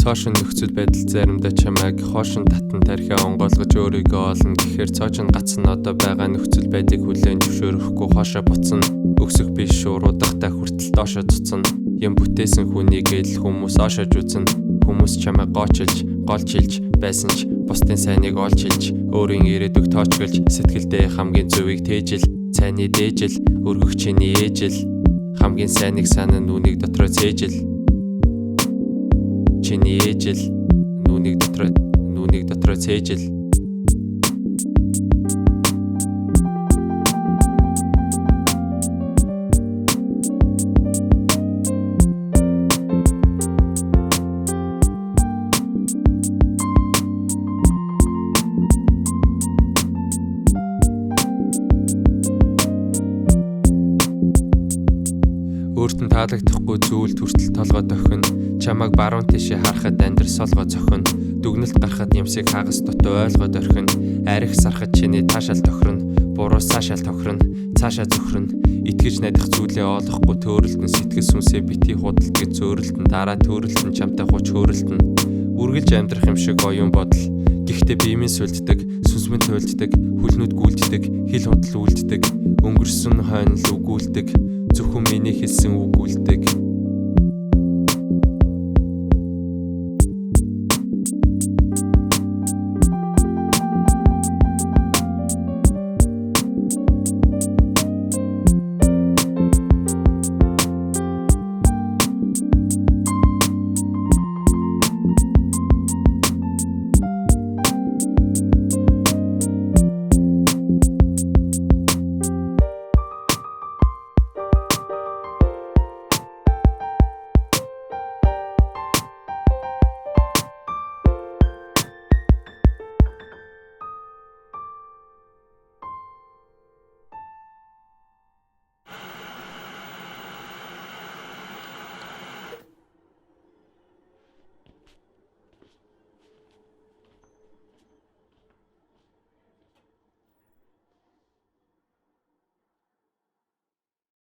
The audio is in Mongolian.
Цоошин нөхцөл байдал заримдаа чамайг хоошин татан тархиа онгойлгож өөрийгөө олно гэхээр цоочон гацсан одоо байгаа нөхцөл байдлыг хүлээн зөвшөөрөхгүй хоошоо буцна. Өксөх биш уруудахтай хүртэл доошоо цуцна. Юм бүтээсэн хүнийг л хүмүүс оошож үзнэ. Хүмүүс чамайг голч хэлж байсан ч бусдын сайныг олж хэлж өөрийн ирээдүг тоочглж сэтгэлдээ хамгийн зөвийг тээжэл цайны дээжэл өргөгчний ээжэл хамгийн сайныг санаа нүунийг дотроо цээжэл чиний ээжэл нүунийг дотроо цээжэл. Өөрт нь таалагдахгүй зүйл төртөл толгой дохин чамайг баруун тишээ харахад амьдрал солгоо зохин дүгнэлт гарахад ямсыг хагас дутуу ойлгоод орхин арих сарахад чиний таашаал тохирно буруу цаашаал тохирно цаашаа зөвхөрнө итгэж найдах зүйлээ олохгүй төөрөлтөн сэтгэл сүнсээ бити худалдаж зөөрөлтөн дараа төөрөлтөн чамтай хуч хөөрөлтөн үргэлж амьдрах юм шиг оюун бодол гэхдээ биемийн сүлддэг сүнсмэн туйлддаг хүлнүүд гүйлддэг хил худал үлддэг өнгөрсөн хойно л үгүүлдэг зөвхөн миний хэлсэн үг үлдэг.